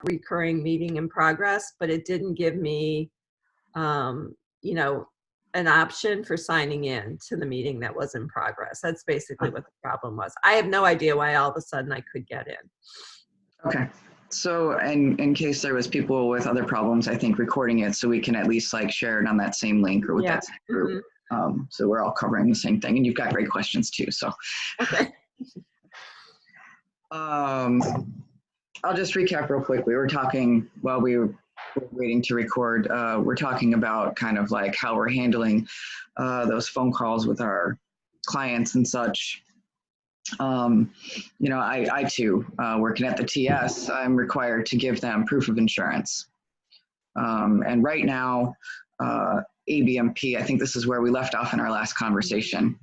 recurring meeting in progress, but it didn't give me, you know, an option for signing in to the meeting that was in progress. That's basically what the problem was. I have no idea why all of a sudden I could get in. Okay. So in case there was people with other problems, I think recording it so we can at least like share it on that same link or with that same group. So we're all covering the same thing, and you've got great questions too. So, okay. I'll just recap real quick. We were talking while we were waiting to record. We're talking about kind of like how we're handling those phone calls with our clients and such. You know, I too, working at the TS, I'm required to give them proof of insurance. And right now, ABMP, I think this is where we left off in our last conversation.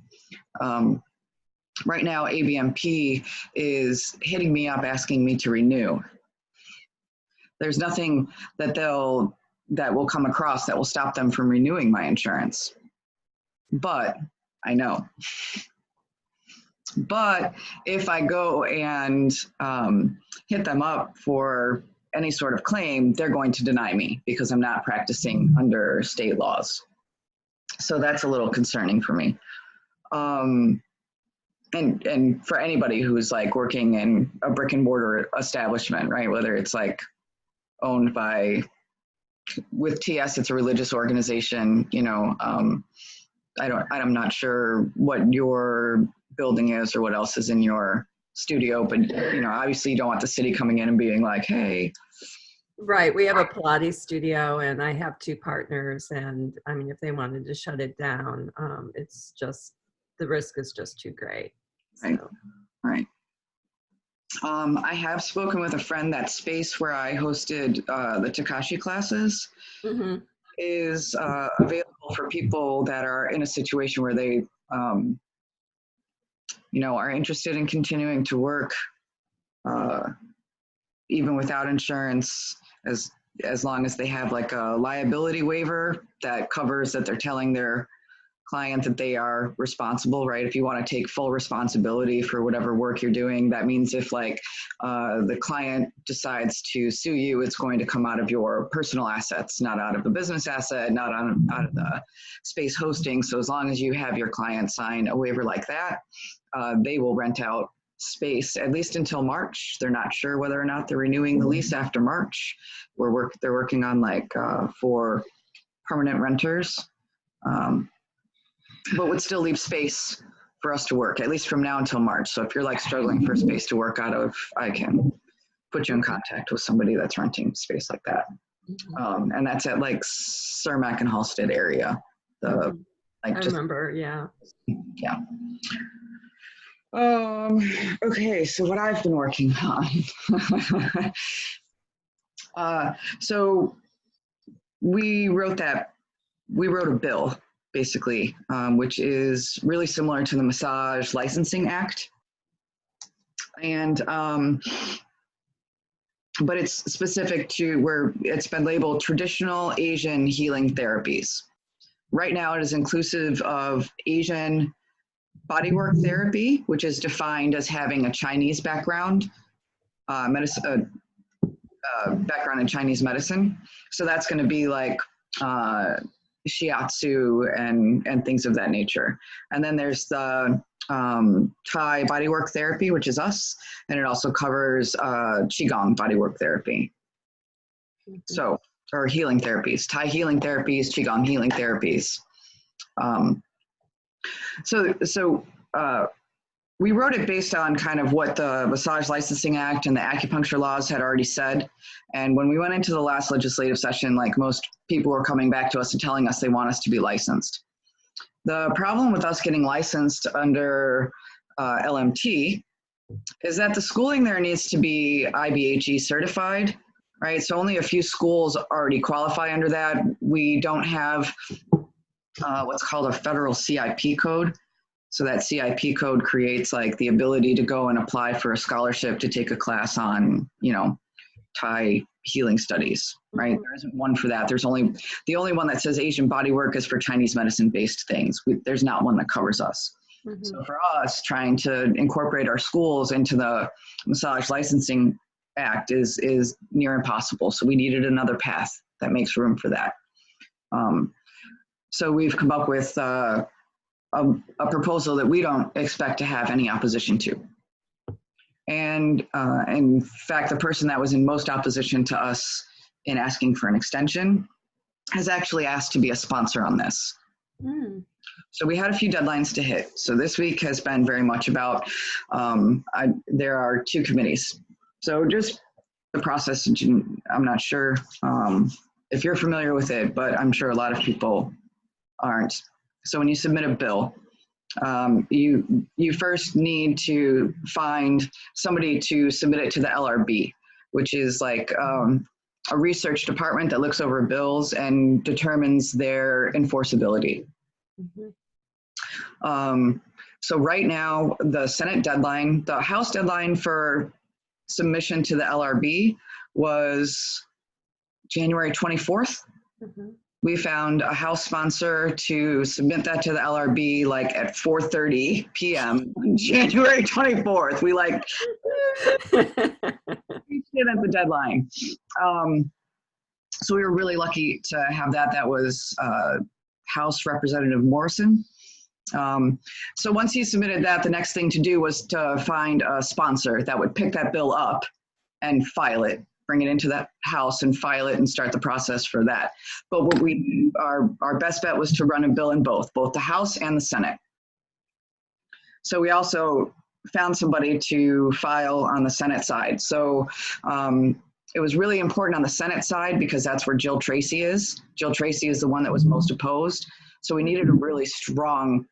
Right now, ABMP is hitting me up asking me to renew. There's nothing that that will come across that will stop them from renewing my insurance. But I know. But if I go and hit them up for any sort of claim, they're going to deny me because I'm not practicing under state laws. So that's a little concerning for me. And for anybody who's like working in a brick and mortar establishment, right? Whether it's like owned by, with TS, it's a religious organization, you know, I'm not sure what your building is or what else is in your studio, but you know, obviously you don't want the city coming in and being like, hey. Right, we have a Pilates studio and I have 2 partners, and I mean, if they wanted to shut it down, it's just, the risk is just too great. Right, so. Right. I have spoken with a friend. That space where I hosted the Takashi classes is available for people that are in a situation where they, you know, are interested in continuing to work even without insurance, as long as they have like a liability waiver that covers that they're telling their client that they are responsible, right? If you want to take full responsibility for whatever work you're doing, that means if like the client decides to sue you, it's going to come out of your personal assets, not out of the business asset, not out of the space hosting. So as long as you have your client sign a waiver like that, they will rent out space at least until March. They're not sure whether or not they're renewing the lease after March. They're working on like for permanent renters. But would still leave space for us to work, at least from now until March. So if you're like struggling for space to work out of, I can put you in contact with somebody that's renting space like that. And that's at like Cermak and Halstead area. Like I remember, yeah. Yeah. Okay, so what I've been working on. So we wrote a bill, basically, which is really similar to the Massage Licensing Act. And, but it's specific to where it's been labeled traditional Asian healing therapies. Right now it is inclusive of Asian bodywork therapy, which is defined as having a Chinese background, background in Chinese medicine. So that's going to be like, shiatsu and things of that nature. And then there's the Thai bodywork therapy, which is us, and it also covers Qigong bodywork therapy. So, or healing therapies, Thai healing therapies, Qigong healing therapies. So we wrote it based on kind of what the Massage Licensing Act and the acupuncture laws had already said. And when we went into the last legislative session, like most people were coming back to us and telling us they want us to be licensed. The problem with us getting licensed under LMT is that the schooling there needs to be IBHE certified, right? So only a few schools already qualify under that. We don't have what's called a federal CIP code. So that CIP code creates like the ability to go and apply for a scholarship to take a class on, you know, Thai healing studies, right? There isn't one for that. The only one that says Asian bodywork is for Chinese medicine based things. There's not one that covers us. So for us, trying to incorporate our schools into the massage licensing act is near impossible. So we needed another path that makes room for that. So we've come up with a proposal that we don't expect to have any opposition to. And in fact, the person that was in most opposition to us in asking for an extension has actually asked to be a sponsor on this. Mm. So we had a few deadlines to hit. So this week has been very much about, there are 2 committees. So just the process, I'm not sure if you're familiar with it, but I'm sure a lot of people aren't. So when you submit a bill, you first need to find somebody to submit it to the LRB, which is like a research department that looks over bills and determines their enforceability. Mm-hmm. So right now, the Senate deadline, the House deadline for submission to the LRB was January 24th. Mm-hmm. We found a House sponsor to submit that to the LRB like at 4:30 p.m. on January 24th. We like reached in at the deadline. So we were really lucky to have that. That was House Representative Morrison. So once he submitted that, the next thing to do was to find a sponsor that would pick that bill up and file it, bring it into the House and file it and start the process for that. But what our best bet was to run a bill in both the House and the Senate. So we also found somebody to file on the Senate side. So it was really important on the Senate side because that's where Jill Tracy is. Jill Tracy is the one that was most opposed. So we needed a really strong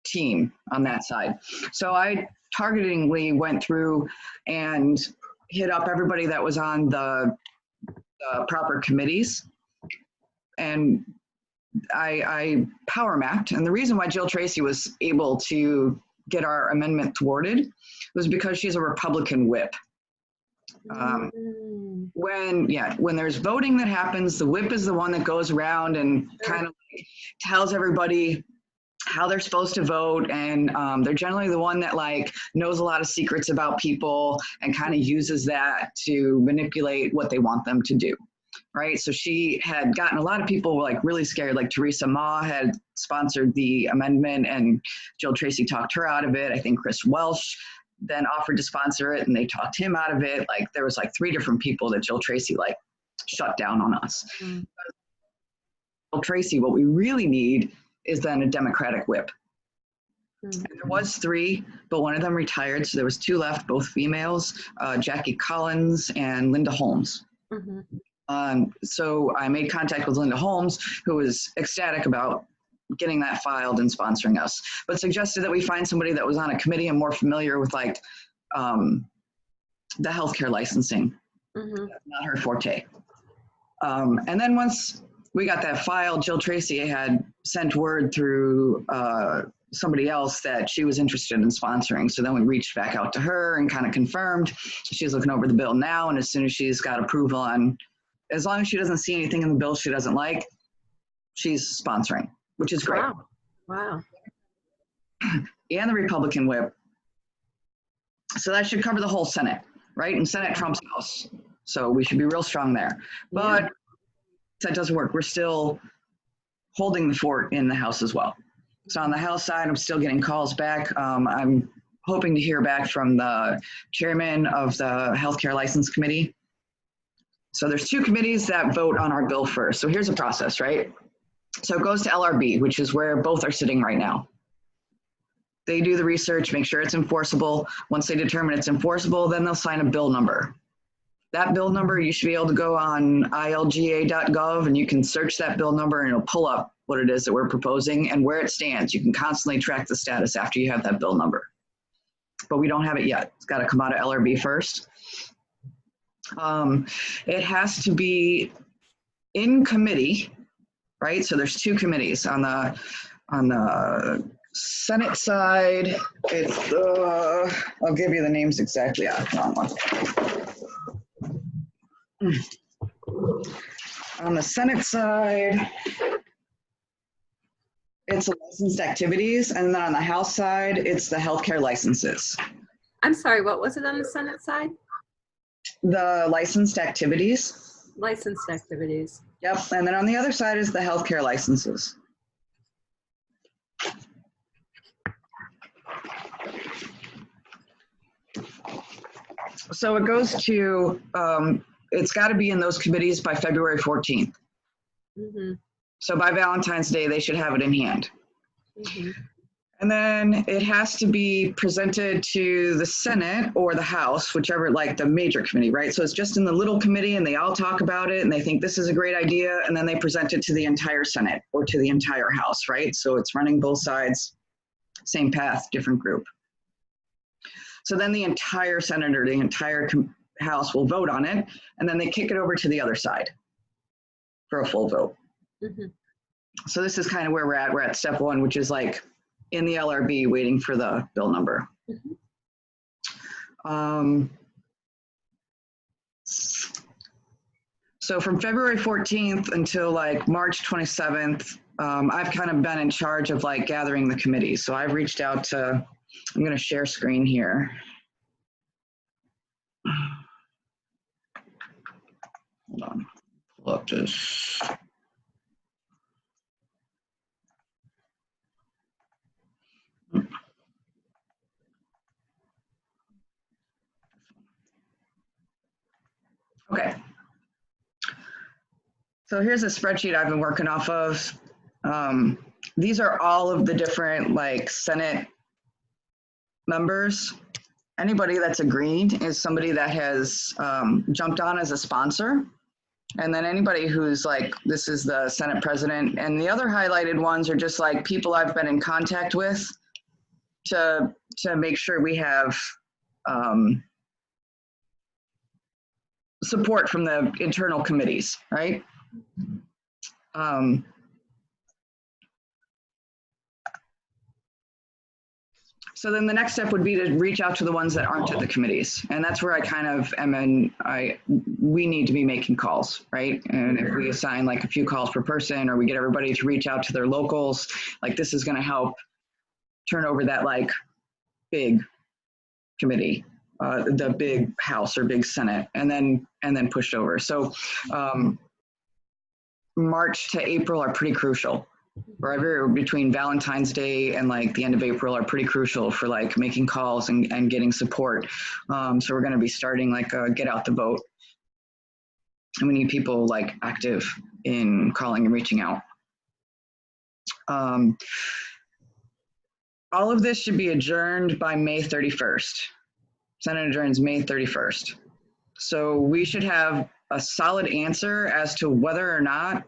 team on that side. So I targetingly went through and hit up everybody that was on the proper committees. And I power mapped. And the reason why Jill Tracy was able to get our amendment thwarted was because she's a Republican whip. When there's voting that happens, the whip is the one that goes around and kind of tells everybody how they're supposed to vote, and they're generally the one that like knows a lot of secrets about people and kind of uses that to manipulate what they want them to do, right? So she had gotten a lot of people like really scared. Like Teresa Ma had sponsored the amendment and Jill Tracy talked her out of it. I think Chris Welsh then offered to sponsor it and they talked him out of it. Like there was like 3 different people that Jill Tracy like shut down on us. Mm. Jill Tracy, what we really need is then a Democratic whip. Mm-hmm. And there was 3, but one of them retired. So there was 2 left, both females, Jackie Collins and Linda Holmes. Mm-hmm. So I made contact with Linda Holmes, who was ecstatic about getting that filed and sponsoring us, but suggested that we find somebody that was on a committee and more familiar with like the healthcare licensing. Mm-hmm. That's not her forte. And then once we got that file, Jill Tracy had sent word through somebody else that she was interested in sponsoring. So then we reached back out to her and kind of confirmed. She's looking over the bill now, and as soon as she's got approval on, as long as she doesn't see anything in the bill she doesn't like, she's sponsoring, which is great. Wow. And the Republican whip. So that should cover the whole Senate, right? And Senate trumps House. So we should be real strong there. But that doesn't work. We're still holding the fort in the House as well. So on the House side, I'm still getting calls back. I'm hoping to hear back from the chairman of the Healthcare License Committee. So there's 2 committees that vote on our bill first. So here's the process, right? So it goes to LRB, which is where both are sitting right now. They do the research, make sure it's enforceable. Once they determine it's enforceable, then they'll sign a bill number. That bill number, you should be able to go on ilga.gov and you can search that bill number and it'll pull up what it is that we're proposing and where it stands. You can constantly track the status after you have that bill number. But we don't have it yet. It's got to come out of LRB first. It has to be in committee, right? So there's 2 committees. On the Senate side, it's I'll give you the names exactly. Wrong one. On the Senate side, it's licensed activities, and then on the House side, it's the healthcare licenses. I'm sorry, what was it on the Senate side? the licensed activities. Licensed activities. Yep. And then on the other side is the healthcare licenses. So it goes to, it's got to be in those committees by February 14th. Mm-hmm. So by Valentine's Day, they should have it in hand. Mm-hmm. And then it has to be presented to the Senate or the House, whichever, like the major committee, right? So it's just in the little committee and they all talk about it and they think this is a great idea. And then they present it to the entire Senate or to the entire House, right? So it's running both sides, same path, different group. So then the entire Senate or the entire House will vote on it. And then they kick it over to the other side for a full vote. Mm-hmm. So this is kind of where we're at. We're at step one, which is like in the LRB waiting for the bill number. Mm-hmm. So from February 14th until like March 27th, I've kind of been in charge of like gathering the committees. So I've reached out to, I'm going to share screen here. Hold on, pull up this. Okay. So here's a spreadsheet I've been working off of. These are all of the different like Senate members. Anybody that's agreed is somebody that has jumped on as a sponsor. And then anybody who's like, this is the Senate president. And the other highlighted ones are just like people I've been in contact with to make sure we have support from the internal committees, right? So then the next step would be to reach out to the ones that aren't at the committees. And that's where I kind of am in, we need to be making calls, right? And if we assign like a few calls per person or we get everybody to reach out to their locals, like this is gonna help turn over that like big committee, the big House or big Senate, and then pushed over. So March to April are pretty crucial. Or between Valentine's Day and like the end of April are pretty crucial for like making calls and getting support. So we're going to be starting like a get out the vote. And we need people like active in calling and reaching out. All of this should be adjourned by May 31st. Senate adjourns May 31st. So we should have a solid answer as to whether or not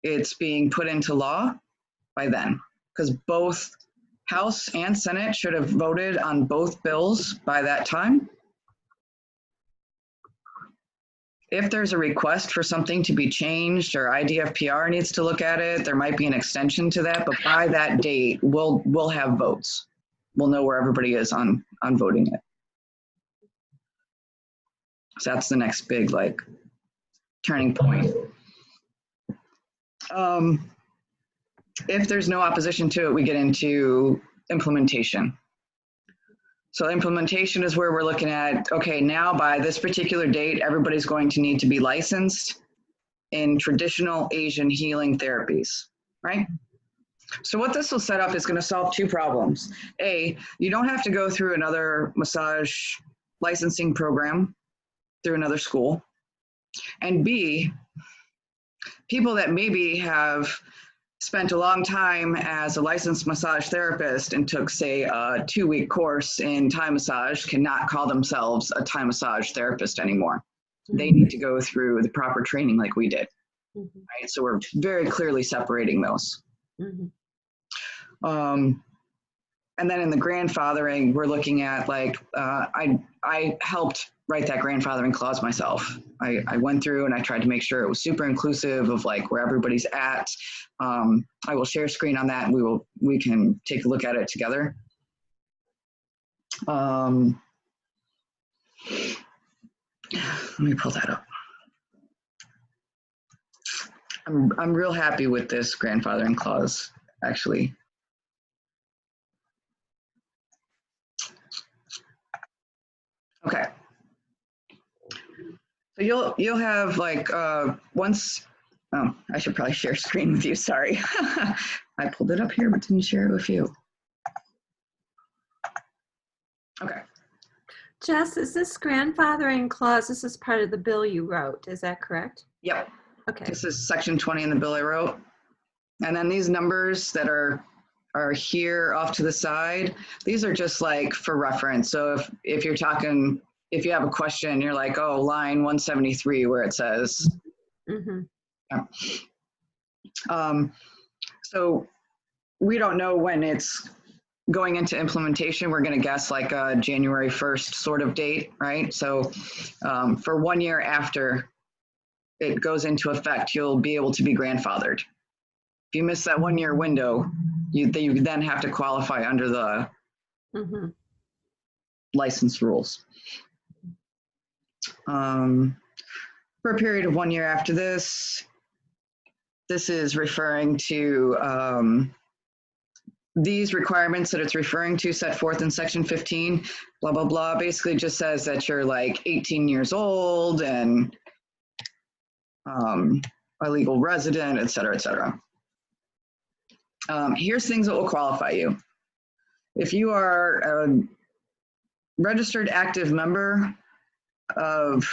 it's being put into law by then, because both House and Senate should have voted on both bills by that time. If there's a request for something to be changed or IDFPR needs to look at it, there might be an extension to that, but by that date, we'll have votes. We'll know where everybody is on voting it. So that's the next big like turning point. If there's no opposition to it, we get into implementation. So implementation is where we're looking at, okay, now by this particular date, everybody's going to need to be licensed in traditional Asian healing therapies, right? So what this will set up is going to solve two problems. A, you don't have to go through another massage licensing program through another school. And B, people that maybe have spent a long time as a licensed massage therapist and took, say, a 2-week course in Thai massage cannot call themselves a Thai massage therapist anymore. Mm-hmm. They need to go through the proper training like we did. Mm-hmm. Right? So we're very clearly separating those. Mm-hmm. And then in the grandfathering, we're looking at like, I helped write that grandfathering clause myself. I went through and I tried to make sure it was super inclusive of like where everybody's at. I will share screen on that and we can take a look at it together. Let me pull that up. I'm real happy with this grandfathering clause, actually. Okay. So you'll have like once. Oh, I should probably share screen with you. Sorry, I pulled it up here but didn't share it with you. Okay. Jess, is this grandfathering clause? This is part of the bill you wrote. Is that correct? Yep. Okay. This is section 20 in the bill I wrote. And then these numbers that are here off to the side, these are just like for reference. So if you're talking, if you have a question, you're like, oh, line 173 where it says. Mm-hmm. Yeah. So we don't know when it's going into implementation. We're going to guess like a January 1st sort of date, right? So for 1 year after it goes into effect, you'll be able to be grandfathered. If you miss that 1 year window, you then have to qualify under the license rules. For a period of 1 year after this, this is referring to these requirements that it's referring to set forth in section 15, blah, blah, blah, basically just says that you're like 18 years old and a legal resident, et cetera, et cetera. Here's things that will qualify you. If you are a registered active member of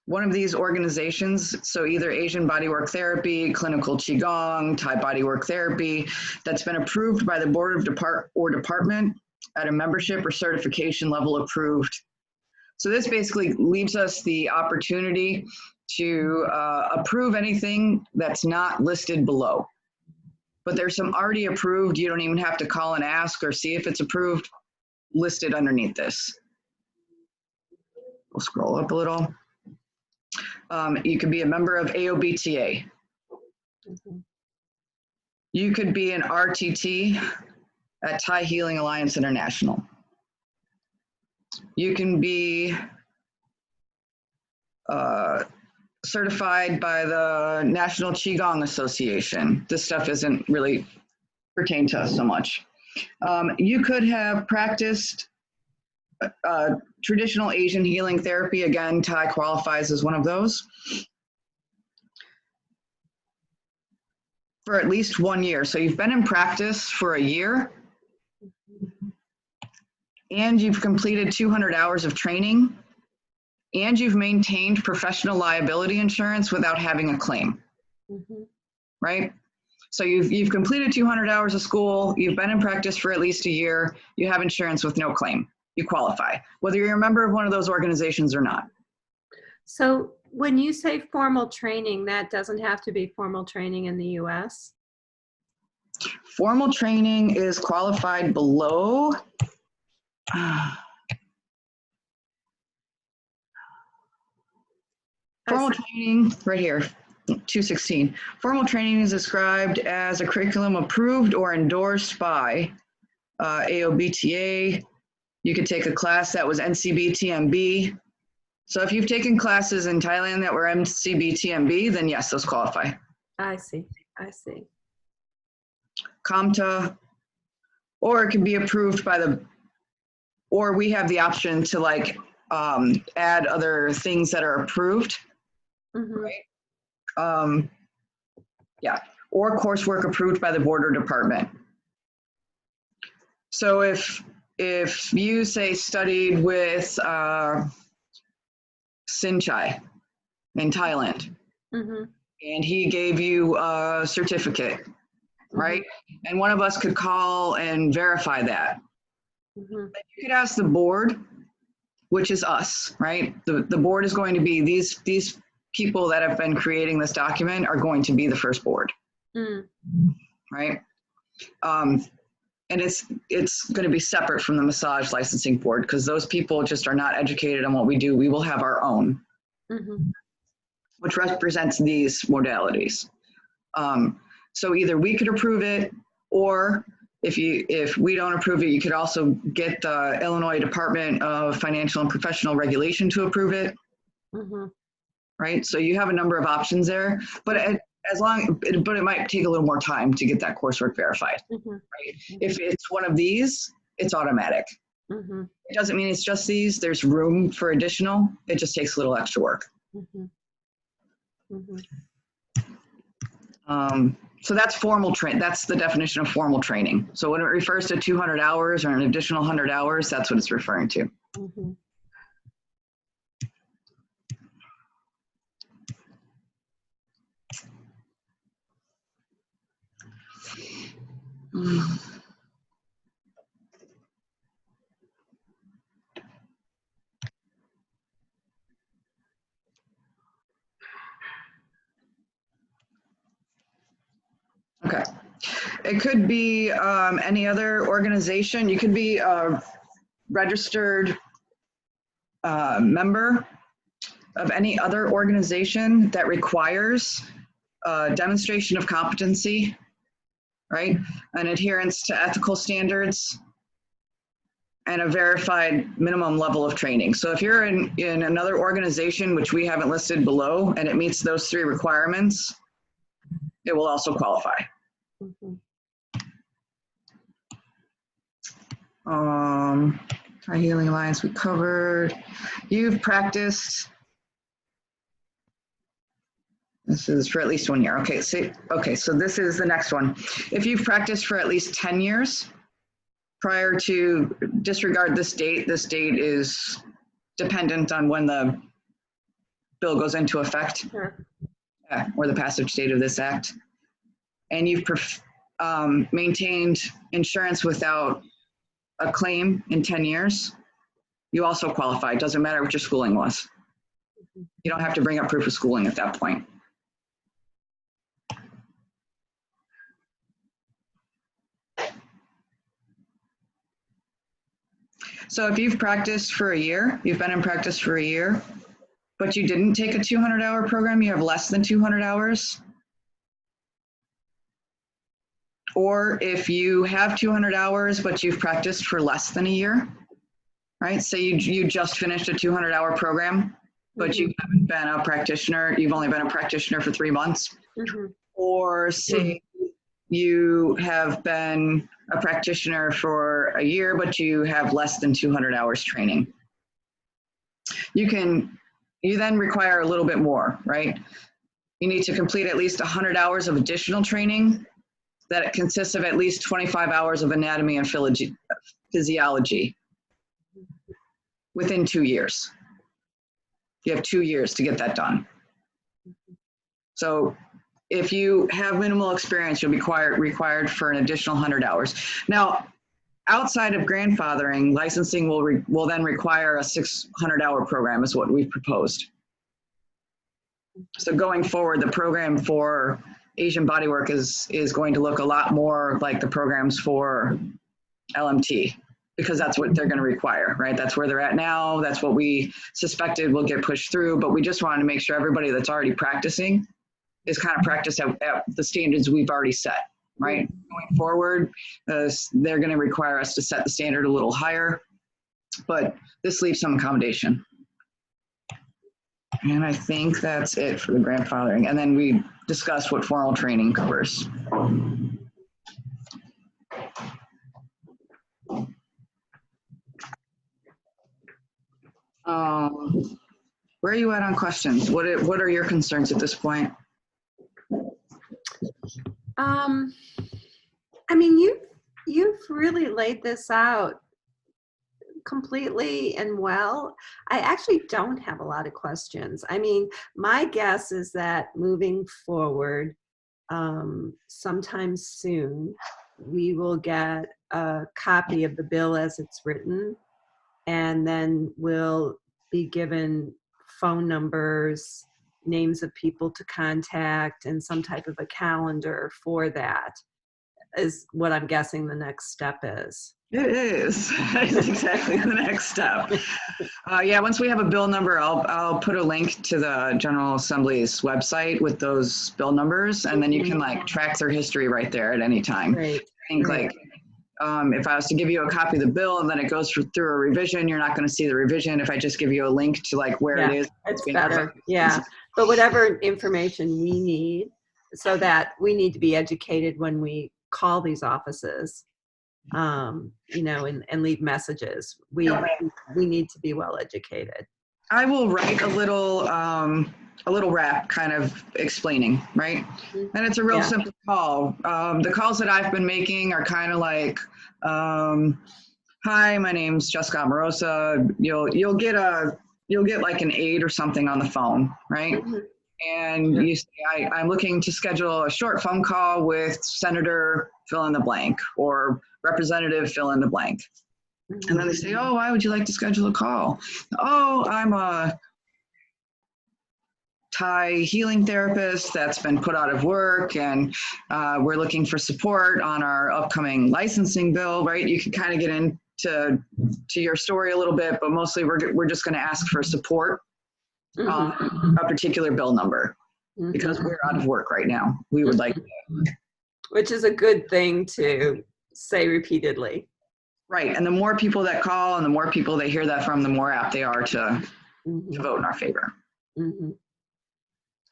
one of these organizations, so either Asian Bodywork Therapy, Clinical Qigong, Thai Bodywork Therapy, that's been approved by the board of department at a membership or certification level approved. So this basically leaves us the opportunity to approve anything that's not listed below. But there's some already approved, you don't even have to call and ask or see if it's approved, listed underneath this. We'll scroll up a little. You could be a member of AOBTA. You could be an RTT at Thai Healing Alliance International. You can be certified by the National Qigong Association. This stuff isn't really pertain to us so much. You could have practiced traditional Asian healing therapy. Again, Thai qualifies as one of those. For at least 1 year. So you've been in practice for a year and you've completed 200 hours of training and you've maintained professional liability insurance without having a claim, right? So you've completed 200 hours of school, you've been in practice for at least a year, you have insurance with no claim. You qualify, whether you're a member of one of those organizations or not. So when you say formal training, that doesn't have to be formal training in the US? Formal training is qualified below. Formal training, right here, 216. Formal training is described as a curriculum approved or endorsed by AOBTA. You could take a class that was NCB-TMB. So if you've taken classes in Thailand that were NCB-TMB, then yes, those qualify. I see, I see. COMTA, or it can be approved by the, or we have the option to like add other things that are approved, right? Yeah, or coursework approved by the board or department. So if you say studied with Sinchai in Thailand, and he gave you a certificate, right? And one of us could call and verify that. Then you could ask the board, which is us, right? The board is going to be these people that have been creating this document are going to be the first board, right? And it's going to be separate from the massage licensing board because those people just are not educated on what we do. We will have our own, which represents these modalities. So either we could approve it, or if we don't approve it, you could also get the Illinois Department of Financial and Professional Regulation to approve it, right? So you have a number of options there, but but it might take a little more time to get that coursework verified. Right? If it's one of these, it's automatic. Mm-hmm. It doesn't mean it's just these. There's room for additional. It just takes a little extra work. Mm-hmm. Mm-hmm. So that's formal train. That's the definition of formal training. So when it refers to 200 hours or an additional 100 hours, that's what it's referring to. Mm-hmm. Okay. It could be any other organization. You could be a registered member of any other organization that requires a demonstration of competency, right? An adherence to ethical standards and a verified minimum level of training. So if you're in another organization, which we haven't listed below, and it meets those 3 requirements, it will also qualify. Mm-hmm. High Healing Alliance we covered. You've practiced. This is for at least 1 year. Okay, so this is the next one. If you've practiced for at least 10 years prior to, disregard this date is dependent on when the bill goes into effect. Sure. Or the passage date of this act. And you've maintained insurance without a claim in 10 years, you also qualify. It doesn't matter what your schooling was. You don't have to bring up proof of schooling at that point. So if you've practiced for a year, you've been in practice for a year, but you didn't take a 200-hour program, you have less than 200 hours. Or if you have 200 hours, but you've practiced for less than a year, right? Say you just finished a 200-hour program, but you haven't been a practitioner, you've only been a practitioner for 3 months. Mm-hmm. Or say you have been a practitioner for a year, but you have less than 200 hours training. You then require a little bit more, right? You need to complete at least 100 hours of additional training that it consists of at least 25 hours of anatomy and physiology within 2 years. You have 2 years to get that done. So if you have minimal experience, you'll be required for an additional 100 hours. Now, outside of grandfathering, licensing will then require a 600-hour program is what we've proposed. So going forward, the program for Asian bodywork is going to look a lot more like the programs for LMT, because that's what they're going to require, right? That's where they're at now. That's what we suspected will get pushed through, but we just wanted to make sure everybody that's already practicing is kind of practiced at the standards we've already set, right? Going forward, they're going to require us to set the standard a little higher, but this leaves some accommodation. And I think that's it for the grandfathering. And then we discussed what formal training covers. Where are you at on questions? What are your concerns at this point? I mean, you've really laid this out completely and well. I actually don't have a lot of questions. I mean, my guess is that moving forward, sometime soon, we will get a copy of the bill as it's written, and then we'll be given phone numbers, names of people to contact, and some type of a calendar for that, is what I'm guessing the next step is. It is. It's exactly the next step. Yeah, once we have a bill number, I'll put a link to the General Assembly's website with those bill numbers, and then you can like track their history right there at any time. Great. I think like if I was to give you a copy of the bill and then it goes through a revision, you're not going to see the revision. If I just give you a link to like where it is, it's better. Yeah, but whatever information we need, so that we need to be educated when we call these offices. you know, and leave messages. We need to be well educated. I will write a little rap kind of explaining, right? And it's a real Yeah. simple call. The calls that I've been making are kind of like, hi, my name's Jessica Amorosa. You'll get like an aide or something on the phone, right? Mhm. And Sure. you say, I'm looking to schedule a short phone call with Senator fill in the blank or Representative fill in the blank. And then they say, oh, why would you like to schedule a call? Oh, I'm a Thai healing therapist that's been put out of work, and we're looking for support on our upcoming licensing bill, right? You can kind of get into your story a little bit, but mostly we're just going to ask for support on a particular bill number because we're out of work right now. We would like, which is a good thing to say repeatedly. right. And the more people that call and the more people they hear that from, the more apt they are to vote in our favor.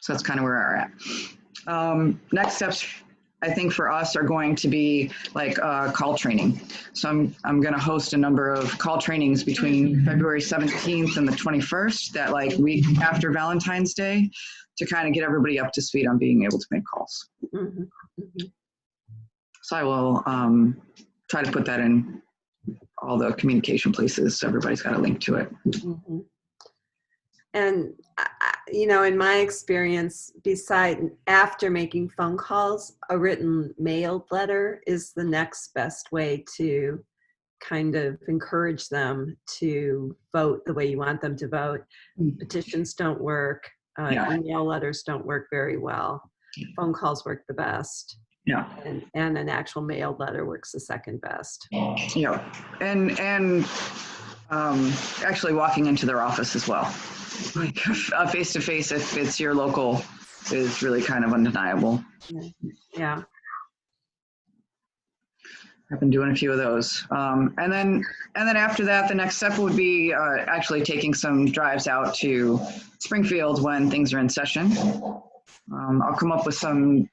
So that's kind of where we're at. Next steps, I think for us are going to be like call training. So I'm going to host a number of call trainings between February 17th and the 21st, that like week after Valentine's Day, to kind of get everybody up to speed on being able to make calls. So I will try to put that in all the communication places so everybody's got a link to it. And, you know, in my experience, after making phone calls, a written mailed letter is the next best way to kind of encourage them to vote the way you want them to vote. Petitions don't work. Email letters don't work very well. Phone calls work the best. Yeah. And an actual mailed letter works the second best. Yeah. And actually walking into their office as well. Like a face-to-face, if it's your local, is really kind of undeniable. Yeah. I've been doing a few of those. And then after that, the next step would be actually taking some drives out to Springfield when things are in session. I'll come up with some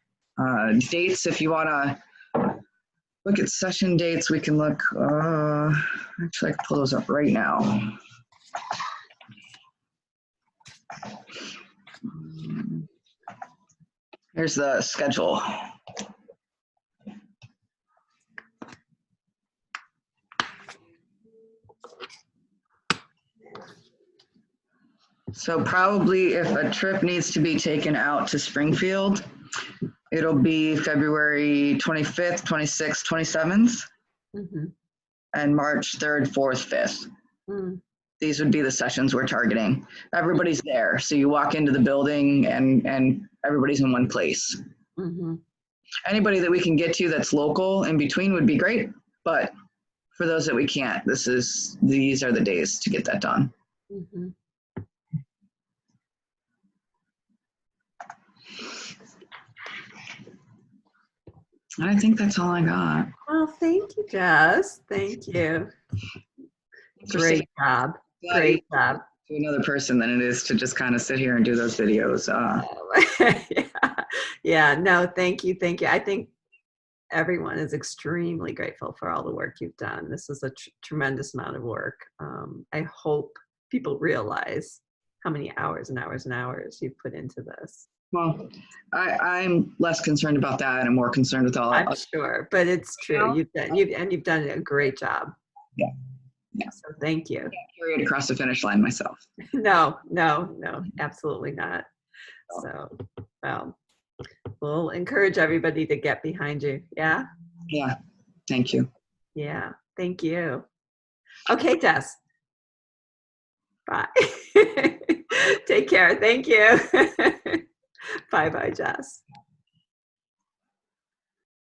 dates. If you want to look at session dates, we can look. Actually, I can pull those up right now. Here's the schedule. So probably if a trip needs to be taken out to Springfield, it'll be February 25th, 26th, 27th, and March 3rd, 4th, 5th. These would be the sessions we're targeting. Everybody's there. So you walk into the building and everybody's in one place. Anybody that we can get to that's local in between would be great. But for those that we can't, these are the days to get that done. I think that's all I got. Well, thank you, Jess. Thank you. Great job. Great job. To another person than it is to just kind of sit here and do those videos. Yeah, no, thank you. Thank you. I think everyone is extremely grateful for all the work you've done. This is a tremendous amount of work. I hope people realize how many hours and hours and hours you've put into this. Well, I'm less concerned about that and more concerned with all. I'm sure, but it's true. You've done a great job. Yeah. So thank you. I can't carry it across the finish line myself. No, absolutely not. So, well, we'll encourage everybody to get behind you. Yeah. Yeah. Thank you. Yeah. Thank you. Okay, Jess. Bye. Take care. Thank you. Bye-bye, Jess.